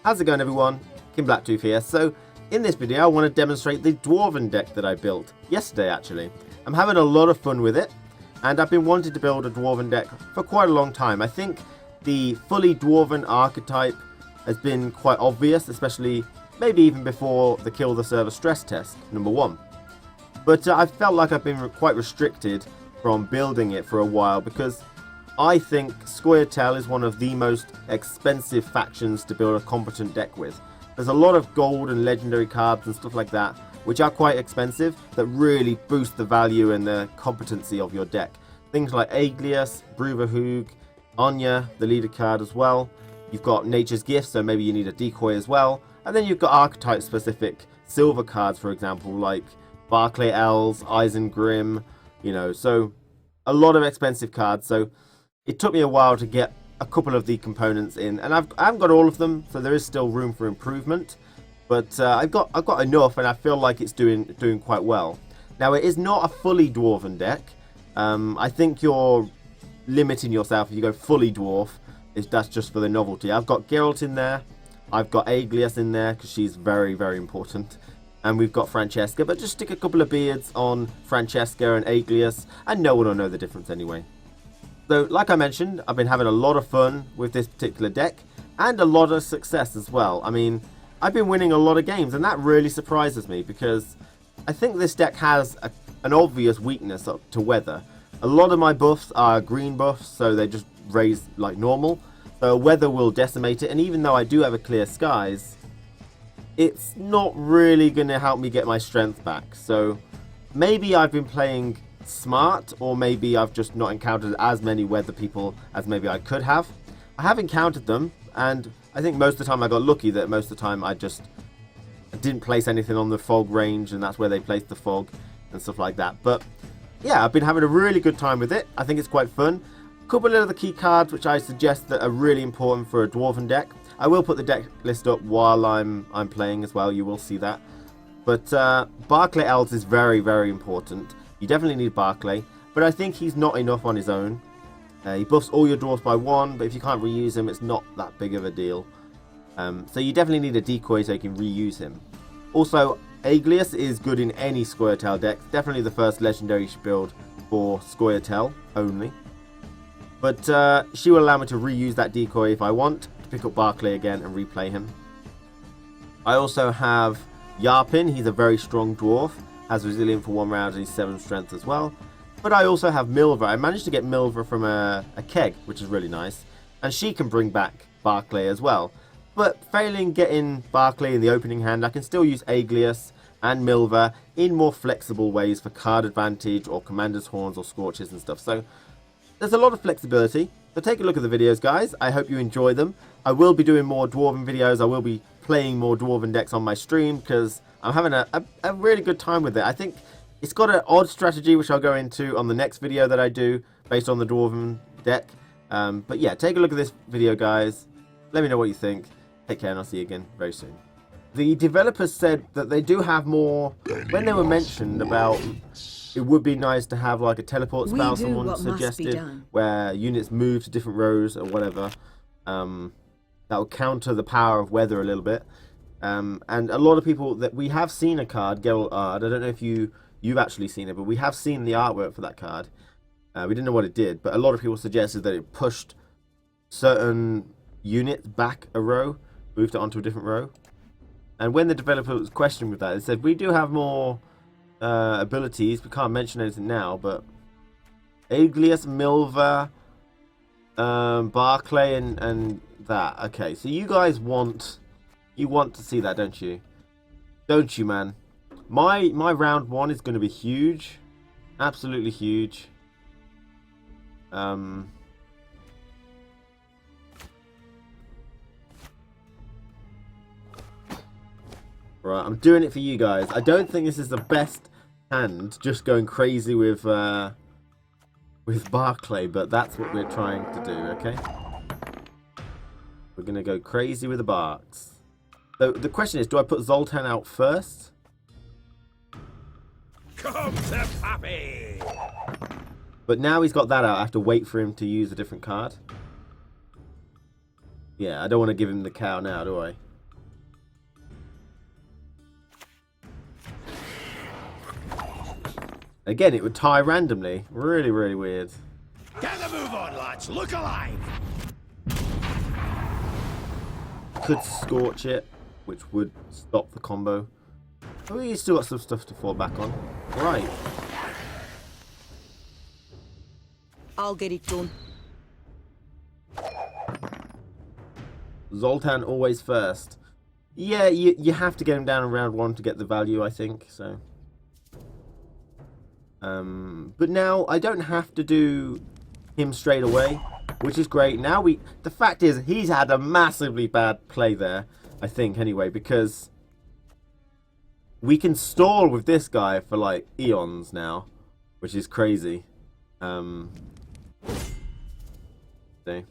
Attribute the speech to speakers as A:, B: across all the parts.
A: How's it going, everyone? Kim Blacktooth here. So in this video I want to demonstrate the Dwarven deck that I built yesterday actually. I'm having a lot of fun with it and I've been wanting to build a Dwarven deck for quite a long time. I think the fully Dwarven archetype has been quite obvious, especially maybe even before the Kill the Server stress test, number 1. But I felt like I've been quite restricted from building it for a while because I think Scoia'tael is one of the most expensive factions to build a competent deck with. There's a lot of gold and legendary cards and stuff like that, which are quite expensive, that really boost the value and the competency of your deck. Things like Aeglius, Bruverhoog, Anya, the leader card as well. You've got Nature's Gift, so maybe you need a decoy as well. And then you've got archetype-specific silver cards, for example, like Barclay Elves, Isengrim, you know, so a lot of expensive cards. So it took me a while to get a couple of the components in, and I haven't got all of them, so there is still room for improvement. But I've got enough, and I feel like it's doing quite well. Now it is not a fully Dwarven deck. I think you're limiting yourself if you go fully Dwarf. That's just for the novelty. I've got Geralt in there. I've got Aeglius in there because she's very, very important. And we've got Francesca, but just stick a couple of beards on Francesca and Aeglius, and no one will know the difference anyway. So, like I mentioned, I've been having a lot of fun with this particular deck, and a lot of success as well. I mean, I've been winning a lot of games, and that really surprises me, because I think this deck has an obvious weakness to weather. A lot of my buffs are green buffs, so they just raise like normal. So weather will decimate it, and even though I do have a clear skies, it's not really going to help me get my strength back. So maybe I've been playing smart, or maybe I've just not encountered as many weather people as maybe I could have. I have encountered them, and I think most of the time I got lucky that most of the time I just didn't place anything on the fog range, and that's where they placed the fog and stuff like that. But yeah, I've been having a really good time with it. I think it's quite fun. A couple of the key cards which I suggest that are really important for a Dwarven deck. I will put the deck list up while I'm playing as well, you will see that. But Barclay Elves is very, very important. You definitely need Barclay, but I think he's not enough on his own. He buffs all your dwarfs by 1, but if you can't reuse him, it's not that big of a deal. So you definitely need a decoy so you can reuse him. Also, Aeglius is good in any Scoia'tael deck. Definitely the first legendary you should build for Scoia'tael only. But she will allow me to reuse that decoy if I want, to pick up Barclay again and replay him. I also have Yarpin. He's a very strong dwarf. Has resilient for 1 round and he's 7 strength as well. But I also have Milva. I managed to get Milva from a keg, which is really nice. And she can bring back Barclay as well. But failing getting Barclay in the opening hand, I can still use Aeglius and Milva in more flexible ways for card advantage or Commander's Horns or Scorches and stuff. So there's a lot of flexibility. So take a look at the videos, guys. I hope you enjoy them. I will be doing more Dwarven videos. I will be playing more Dwarven decks on my stream because I'm having a really good time with it. I think it's got an odd strategy, which I'll go into on the next video that I do based on the Dwarven deck. But yeah, take a look at this video, guys. Let me know what you think. Take care, and I'll see you again very soon. The developers said that they do have more, when they were mentioned about it would be nice to have like a teleport spell someone suggested, where units move to different rows or whatever. That will counter the power of weather a little bit. And a lot of people that we have seen a card, Geralt. I don't know if you've actually seen it, but we have seen the artwork for that card. We didn't know what it did, but a lot of people suggested that it pushed certain units back a row, moved it onto a different row. And when the developer was questioned with that, they said, we do have more abilities. We can't mention anything now, but Aeglius, Milva, Barclay, and that. Okay, so you guys want to see that, don't you? Don't you, man? My round 1 is going to be huge, absolutely huge. Right, I'm doing it for you guys. I don't think this is the best hand, just going crazy with Barclay, but that's what we're trying to do, okay? We're going to go crazy with the Barks. So the question is, do I put Zoltan out first? Come to Pappy! But now he's got that out, I have to wait for him to use a different card. Yeah, I don't want to give him the cow now, do I? Again, it would tie randomly. Really, really weird.
B: Get the move on, lads. Look alive.
A: Could scorch it, which would stop the combo. Oh, you still got some stuff to fall back on. Right.
C: I'll get it done.
A: Zoltan always first. Yeah, you have to get him down in round 1 to get the value, I think. So, but now I don't have to do him straight away, which is great. Now the fact is he's had a massively bad play there, I think, anyway, because we can stall with this guy for like eons now, which is crazy. See.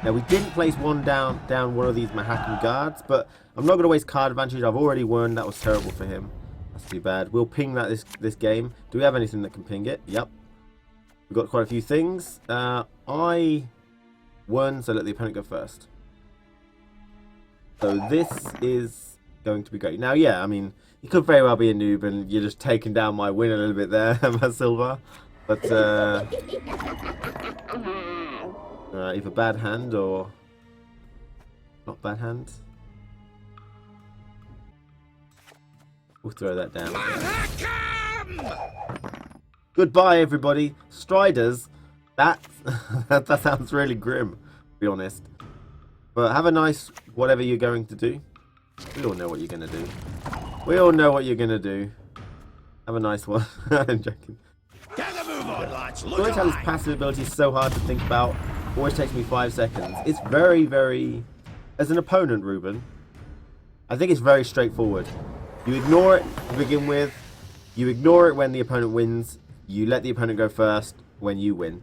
A: Now we didn't place one down one of these Mahakam guards, but I'm not going to waste card advantage. I've already won. That was terrible for him. That's too bad. We'll ping that this game. Do we have anything that can ping it? Yep. We've got quite a few things. I won, so let the opponent go first. So this is going to be great. Now, yeah, I mean, you could very well be a noob and you're just taking down my win a little bit there, Silva. But, either bad hand or not bad hand. We'll throw that down. Goodbye, everybody. Striders. That sounds really grim, to be honest. But have a nice whatever you're going to do. We all know what you're going to do. We all know what you're going to do. Have a nice one. I'm joking.
B: Get the move on, lads. Look
A: Storyteller's
B: alive.
A: passive ability is so hard to think about. Always takes me 5 seconds. It's very, very... As an opponent, Ruben, I think it's very straightforward. You ignore it to begin with. You ignore it when the opponent wins. You let the opponent go first when you win.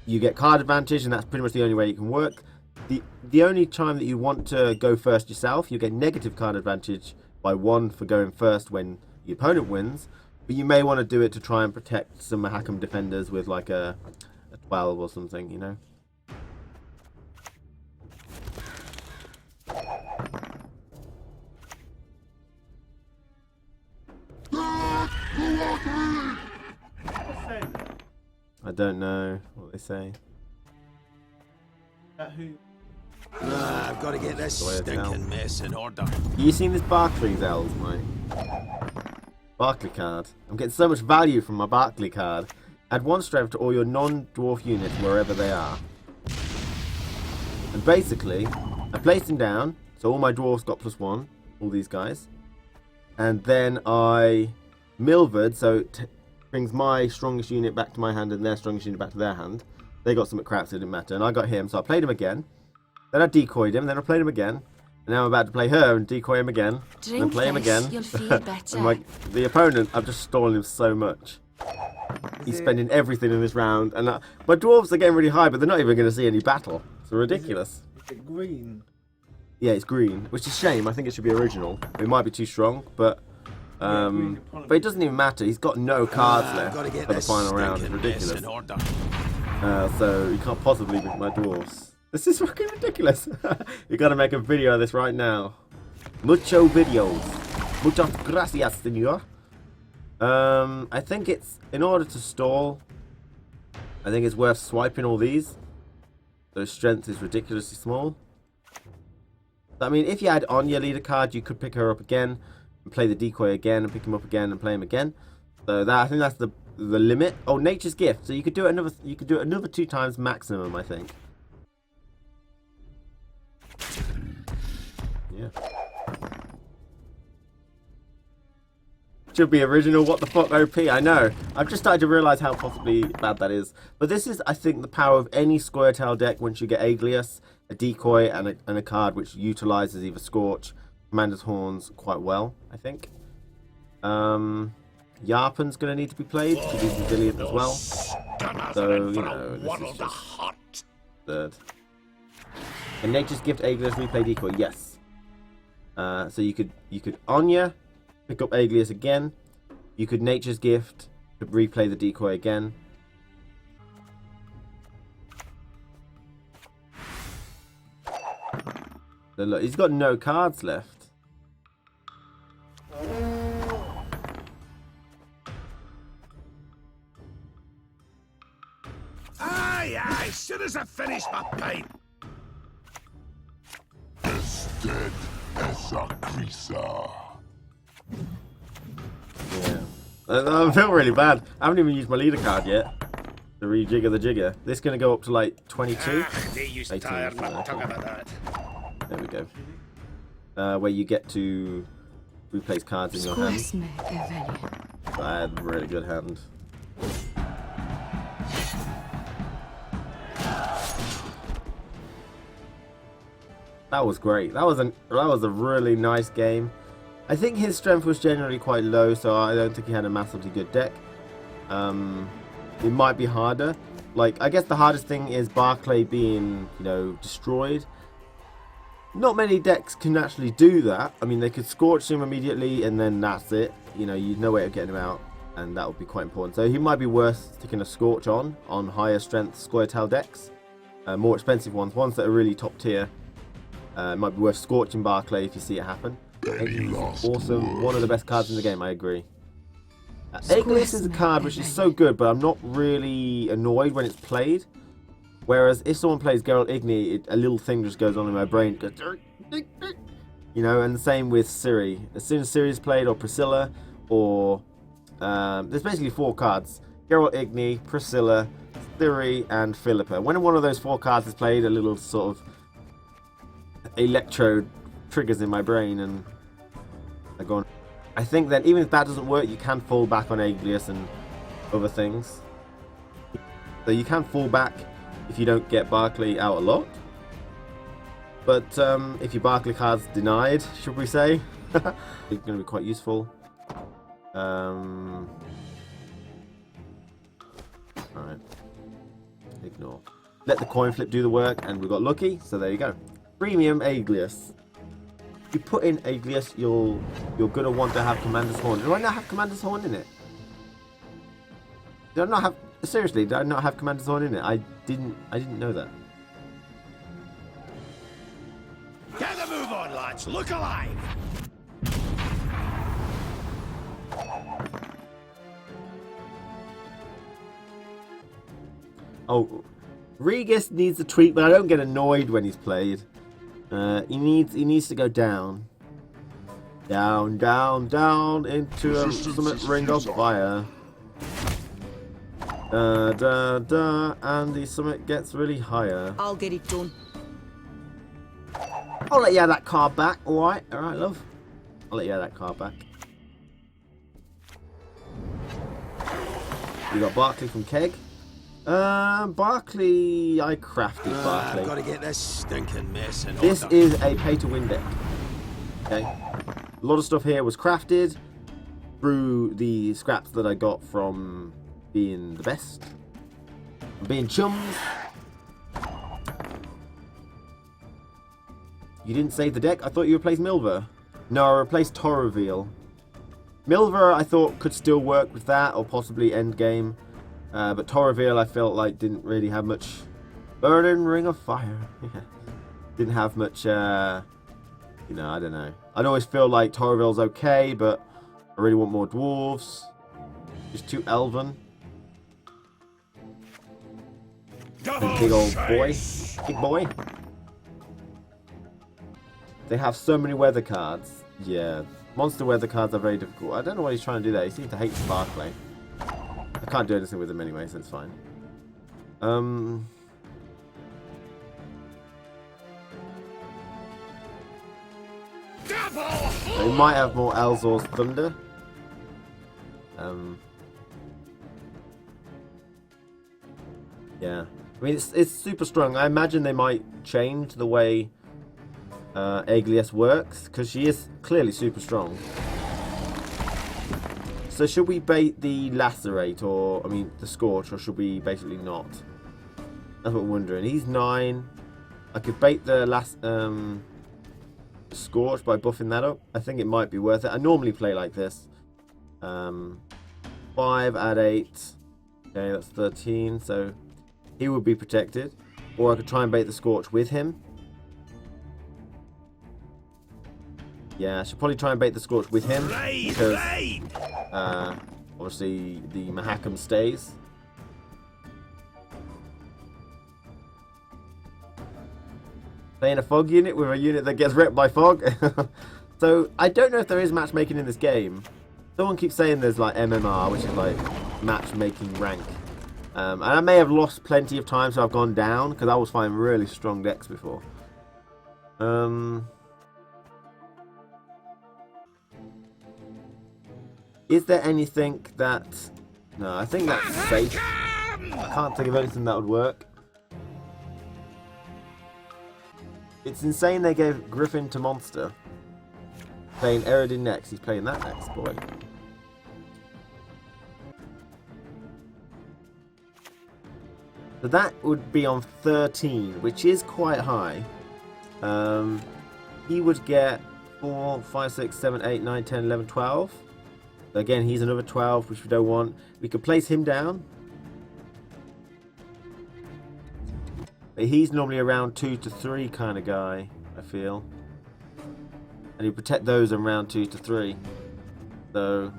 A: You get card advantage, and that's pretty much the only way you can work. The only time that you want to go first yourself, you get negative card advantage by 1 for going first when the opponent wins. But you may want to do it to try and protect some Mahakam defenders with like a 12 or something, you know. I don't know what they say.
B: I've got to get this stinking mess in order.
A: You seen this Barclay Zells, mate? Barclay Card. I'm getting so much value from my Barclay Card. Add 1 strength to all your non-dwarf units wherever they are. And basically, I placed him down, so all my dwarves got +1, all these guys. And then I milvered, so it brings my strongest unit back to my hand and their strongest unit back to their hand. They got some crap, so it didn't matter. And I got him, so I played him again. Then I decoyed him, then I played him again. And now I'm about to play her and decoy him again. And then play him again.
C: You'll feel better.
A: And like the opponent, I've just stolen him so much. He's spending everything in this round. And my dwarves are getting really high, but they're not even going to see any battle. It's ridiculous.
D: Is it green?
A: Yeah, it's green, which is a shame. I think it should be original. It might be too strong, but it doesn't even matter. He's got no cards left for the final round. It's ridiculous. So you can't possibly beat my dwarves. This is fucking ridiculous. You gotta make a video of this right now. Mucho videos. Muchas gracias, senor. I think it's, in order to stall, I think it's worth swiping all these. So strength is ridiculously small. I mean, if you had on your leader card, you could pick her up again and play the decoy again and pick him up again and play him again. So that, I think that's the limit. Oh, Nature's Gift. So you could do it another 2 times maximum, I think. Yeah. Should be original. What the fuck, OP? I know. I've just started to realise how possibly bad that is. But this is, I think, the power of any Square Tail deck once you get Aglius, a decoy, and a card which utilises either Scorch, Commander's Horns quite well, I think. Yarpen's going to need to be played to be resilient as well. So, you know, this is just third. And Nature's Gift, Aglius, replay decoy, yes. So you could Anya, pick up Aglius again. You could Nature's Gift to replay the decoy again. So look, he's got no cards left.
B: Aye, aye, soon as I finish my pint.
D: As dead as a creaser.
A: Yeah. I feel really bad. I haven't even used my leader card yet. To rejigger the jigger. This is going to go up to like 22.
B: They used
A: 18,
B: tired
A: so
B: man talking about that.
A: there we go. Where you get to replace cards in your hand. I had a really good hand. That was great. That was a really nice game. I think his strength was generally quite low, so I don't think he had a massively good deck. It might be harder. Like, I guess the hardest thing is Barclay being, you know, destroyed. Not many decks can actually do that. I mean, they could Scorch him immediately, and then that's it. You know, you've no way of getting him out, and that would be quite important. So he might be worth sticking a Scorch on higher strength Scoia'tael decks. More expensive ones that are really top tier. It might be worth Scorching Barclay if you see it happen. Awesome. One of the best cards in the game, I agree. Aegleus is a card which is so good, but I'm not really annoyed when it's played. Whereas if someone plays Geralt Igni, a little thing just goes on in my brain. Goes, you know, and the same with Ciri. As soon as Ciri is played, or Priscilla, or... there's basically 4 cards. Geralt Igni, Priscilla, Ciri, and Philippa. When one of those 4 cards is played, a little sort of electrode triggers in my brain, and I go on. I think that even if that doesn't work, you can fall back on Aegleus and other things. So you can fall back if you don't get Barclay out a lot. But if your Barclay card's denied, should we say, it's going to be quite useful. Alright. Ignore. Let the coin flip do the work, and we got lucky, so there you go. Premium Aegleus. If you put in Aegleus, you're gonna want to have Commander's Horn. Do I not have Commander's Horn in it? Did I not have? Seriously, did I not have Commander's Horn in it? I didn't know that.
B: Get the move on, lads. Look alive.
A: Oh, Regis needs a tweak, but I don't get annoyed when he's played. He needs to go down. Down, down, down into a ring of fire. And the summit gets really higher.
C: I'll get it done.
A: I'll let you have that card back, alright? Alright, love. I'll let you have that card back. We got Barclay from Keg. Barclay, I crafted Barclay.
B: I've got to get this stinking mess in
A: This
B: order.
A: is a pay-to-win deck. Okay, a lot of stuff here was crafted through the scraps that I got from being the best, being chums. You didn't save the deck. I thought you replaced Milver. No, I replaced Torreveal. Milver, I thought could still work with that, or possibly end game. But Torreveal, I felt like didn't really have much. Burning Ring of Fire. Didn't have much, you know, I don't know. I'd always feel like Torreveal's okay, but I really want more dwarves. Just 2 elven. Big old boy. Big boy. They have so many weather cards. Yeah. Monster weather cards are very difficult. I don't know what he's trying to do there. He seems to hate Barclay. I can't do anything with him anyway, so it's fine. He might have more Elzor's Thunder. Yeah. I mean, it's super strong. I imagine they might change the way Aegleus works, because she is clearly super strong. So should we bait the Lacerate, or, I mean, the Scorch, or should we basically not? That's what we're wondering. He's 9. I could bait the Scorch by buffing that up. I think it might be worth it. I normally play like this. 5 add 8. Okay, that's 13, so he would be protected. Or I could try and bait the Scorch with him. Yeah, I should probably try and bait the Scorch with him, because obviously the Mahakam stays. Playing a fog unit with a unit that gets wrecked by fog. So I don't know if there is matchmaking in this game. Someone keeps saying there's like MMR, which is like matchmaking rank. And I may have lost plenty of time, so I've gone down, because I was fighting really strong decks before. Is there anything that... No, I think that's safe. I can't think of anything that would work. It's insane they gave Griffin to Monster. Playing Eredin next. He's playing that next, boy. So that would be on 13, which is quite high. He would get 4, 5, 6, 7, 8, 9, 10, 11, 12. So again, he's another 12, which we don't want. We could place him down. But he's normally around 2 to 3 kind of guy, I feel. And you protect those around 2 to 3. So...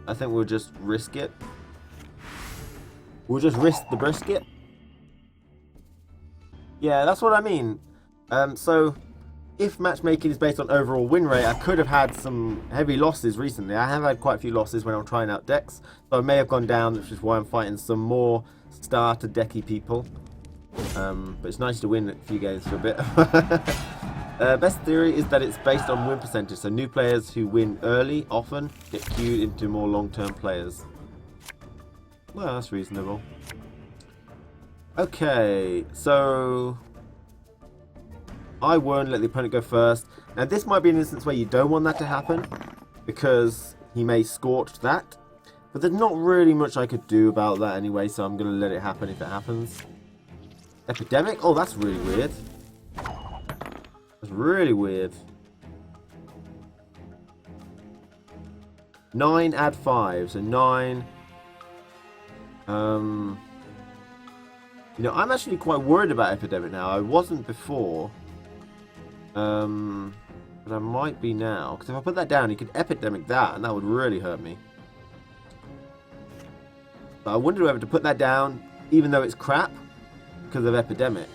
A: I think we'll just risk it. We'll just risk the brisket. Yeah, that's what I mean. So, if matchmaking is based on overall win rate, I could have had some heavy losses recently. I have had quite a few losses when I'm trying out decks. So I may have gone down, which is why I'm fighting some more starter decky people. But it's nice to win a few games for a bit. Best theory is that it's based on win percentage, so new players who win early often get queued into more long-term players. Well, that's reasonable. Okay, so I won't let the opponent go first. Now this might be an instance where you don't want that to happen, because he may scorch that. But there's not really much I could do about that anyway, so I'm going to let it happen if it happens. Epidemic? Oh, that's really weird. That's really weird. 9 add 5, so 9. You know, I'm actually quite worried about Epidemic now. I wasn't before. But I might be now. Because if I put that down, he could Epidemic that, and that would really hurt me. But I wonder whether to put that down, even though it's crap, because of Epidemic.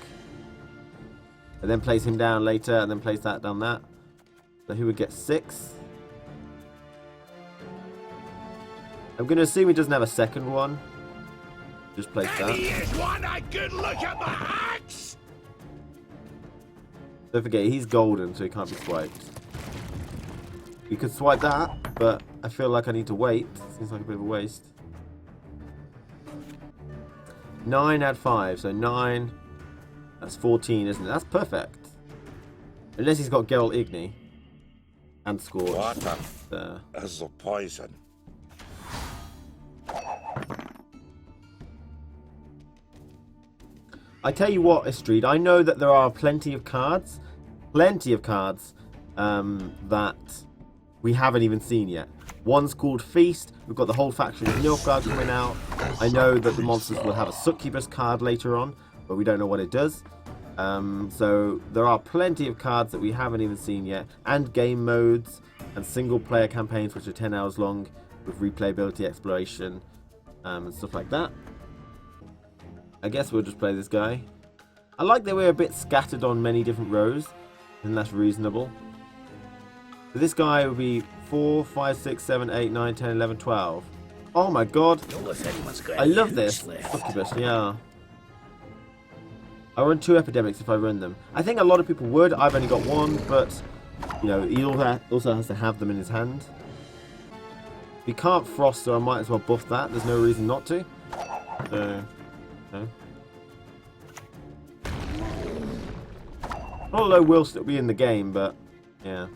A: And then place him down later, and then place that down that. So he would get 6. I'm going to assume he doesn't have a second one. Just place that.
B: Want a good look at my axe?
A: Don't forget, he's golden, so he can't be swiped. You could swipe that, but I feel like I need to wait. Seems like a bit of a waste. 9 add 5, so 9. That's 14, isn't it? That's perfect. Unless he's got Geralt Igni. And Scorch.
D: Water is a poison.
A: I tell you what, Estrid, I know that there are plenty of cards that we haven't even seen yet. One's called Feast. We've got the whole faction of Nilfgaard coming out. I know that the monsters will have a Succubus card later on, but we don't know what it does. So there are plenty of cards that we haven't even seen yet, and game modes and single player campaigns which are 10 hours long with replayability, exploration, and stuff like that. I guess we'll just play this guy. I like that we're a bit scattered on many different rows, and that's reasonable. So this guy would be 4, 5, 6, 7, 8, 9, 10, 11, 12. Oh my god. I love this. Succubus, yeah. I run 2 epidemics if I run them. I think a lot of people would. I've only got 1, but you know, he also has to have them in his hand. He can't frost, so I might as well buff that. There's no reason not to. So, no. Although we'll still be in the game, but yeah.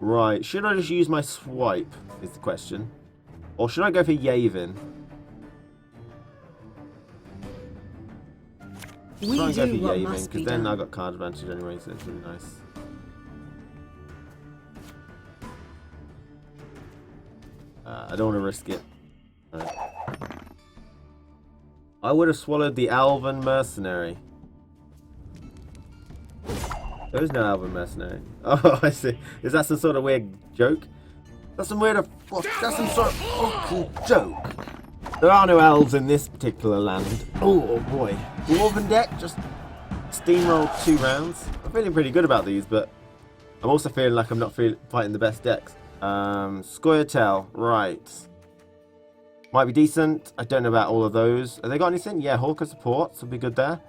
A: Right, should I just use my swipe, is the question. Or should I go for Yavin?
C: We
A: Try and go for
C: do what
A: Yavin,
C: must be
A: because then
C: done.
A: I got card advantage anyway, so it's really nice. I don't want to risk it. Right. I would have swallowed the Elven Mercenary. There is no Elven Mercenary. Oh, I see. Is that some sort of weird joke? That's some sort of fucking joke. There are no elves in this particular land. Oh boy. Dwarven deck, just steamroll 2 rounds. I'm feeling pretty good about these, but I'm also feeling like I'm not fighting the best decks. Scoia'tael, right. Might be decent. I don't know about all of those. Have they got anything? Yeah, Hawker supports would be good there.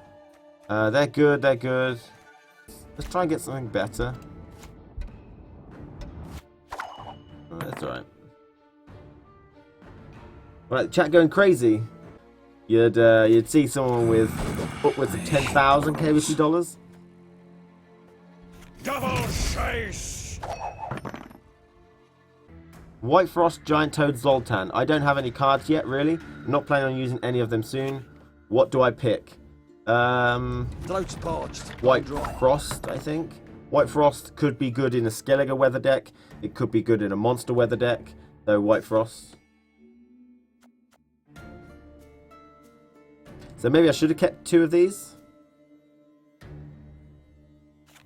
A: They're good, they're good. Let's try and get something better. Oh, that's alright. Right, chat going crazy. You'd see someone with upwards of 10,000 KBC dollars.
B: Double chase!
A: White Frost, Giant Toad, Zoltan. I don't have any cards yet, really. I'm not planning on using any of them soon. What do I pick?
B: Throat's parched.
A: White Frost, I think. White Frost could be good in a Skellige weather deck. It could be good in a monster weather deck. So White Frost. So maybe I should have kept 2 of these.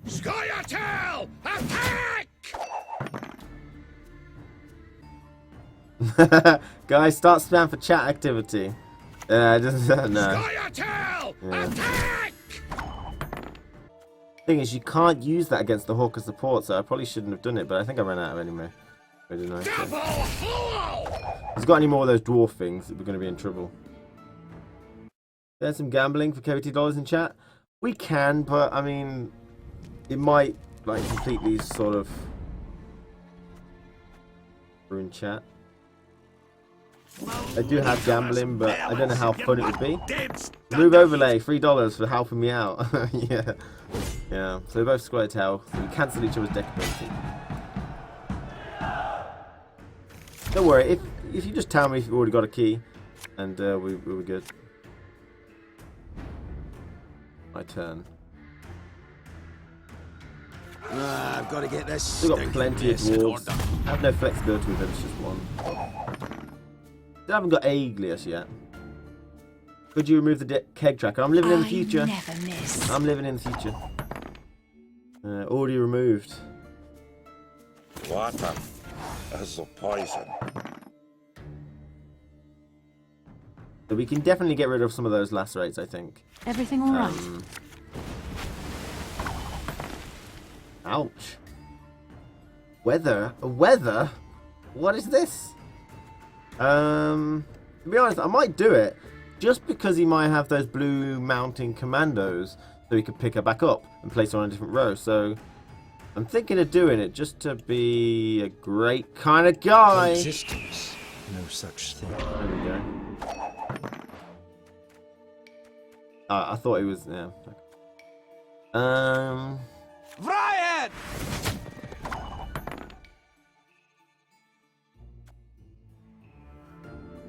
B: Scoia'tael! Attack!
A: Guys, start spam for chat activity. No.
B: Scoia'tael!
A: Yeah.
B: Attack!
A: Thing is, you can't use that against the Hawker support, so I probably shouldn't have done it, but I think I ran out of anyway. Really nice.
B: Double hollow!
A: If he's got any more of those dwarf things, we're going to be in trouble. There's some gambling for KBT dollars in chat. We can, but I mean, it might like completely sort of ruin chat. I do have gambling, but I don't know how fun it would be. Move overlay, $3 for helping me out. Yeah. Yeah. So both Scoia'tael, so we cancel each other's deck ability. Don't worry, if you just tell me if you've already got a key, and we're good. My turn.
B: I've got to get this.
A: We've got plenty of dwarves. I have no flexibility with them, it's just one. Still haven't got Aeglius yet. Could you remove the keg tracker? I'm living in the future.
C: Never miss.
A: I'm living in the future. Already removed.
D: Water is a poison.
A: So we can definitely get rid of some of those lacerates, I think.
C: Everything all right?
A: Ouch. Weather? Weather? What is this? To be honest, I might do it just because he might have those blue mounting commandos, so he could pick her back up and place her on a different row. So I'm thinking of doing it just to be a great kind of guy.
B: Resistance. No such thing.
A: There we go. I thought he was. Yeah.
B: Brian!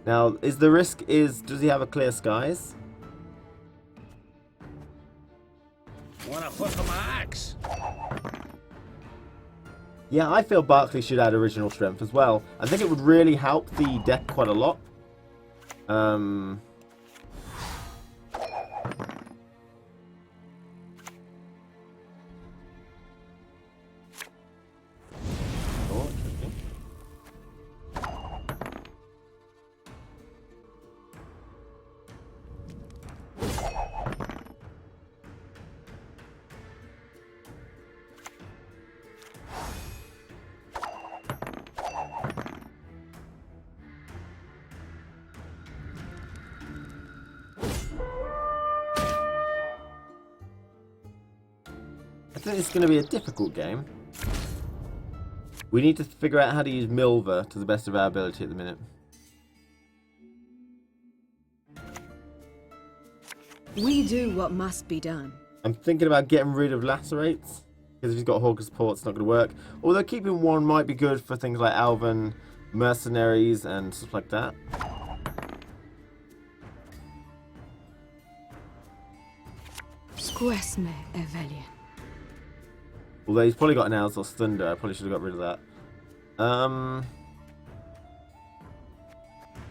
A: Now, does he have a clear skies?
B: Wanna hook my axe?
A: Yeah, I feel Barclay should add original strength as well. I think it would really help the deck quite a lot. I think it's going to be a difficult game. We need to figure out how to use Milver to the best of our ability at the minute.
C: We do what must be done.
A: I'm thinking about getting rid of Lacerates, because if he's got Hawker support, it's not going to work. Although keeping one might be good for things like Elven, Mercenaries, and stuff like that.
C: Squesme Evelian.
A: Although he's probably got an Elsos Thunder, I probably should have got rid of that.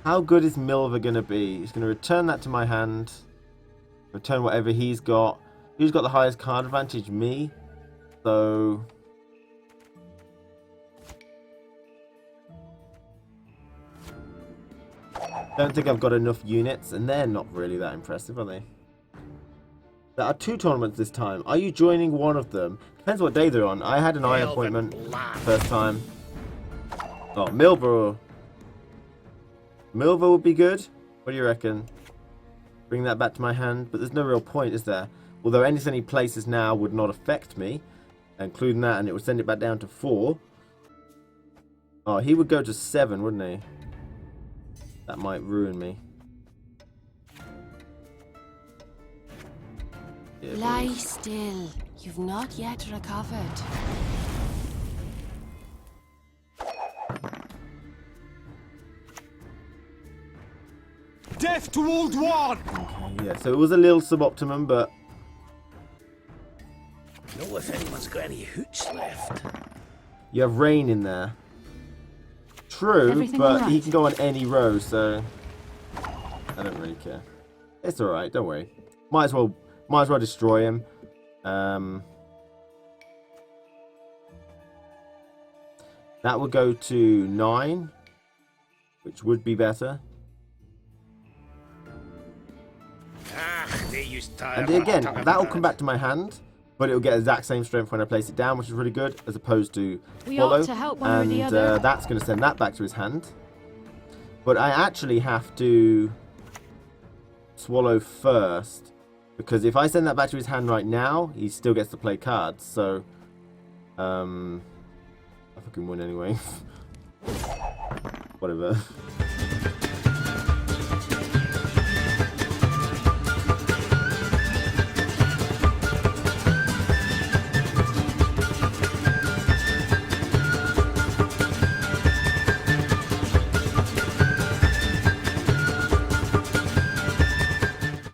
A: How good is Milver going to be? He's going to return that to my hand. Return whatever he's got. Who's got the highest card advantage? Me. So... Don't think I've got enough units, and they're not really that impressive, are they? There are 2 tournaments this time. Are you joining one of them? Depends what day they're on. I had an eye appointment first time. Oh, Milver. Milver would be good. What do you reckon? Bring that back to my hand. But there's no real point, is there? Although anything he places now would not affect me. Including that, and it would send it back down to 4. Oh, he would go to 7, wouldn't he? That might ruin me. Yeah,
E: Lie still. You've not yet recovered.
B: Death to Old One!
A: okay, yeah, so it was a little suboptimum, but
B: Know if anyone's got any hooch left.
A: you have rain in there. True,
C: Everything
A: but
C: all
A: he
C: right?
A: can go on any row, so I don't really care. It's alright, don't worry. Might as well destroy him. That would go to 9, which would be better.
B: They used to
A: And again, that will come back to my hand, but it will get exact same strength when I place it down, which is really good, as opposed to
C: We
A: follow.
C: ought to help one or
A: And
C: the other.
A: that's going to send that back to his hand. But I actually have to swallow first, because if I send that back to his hand right now, he still gets to play cards. So, I fucking win anyway. Whatever.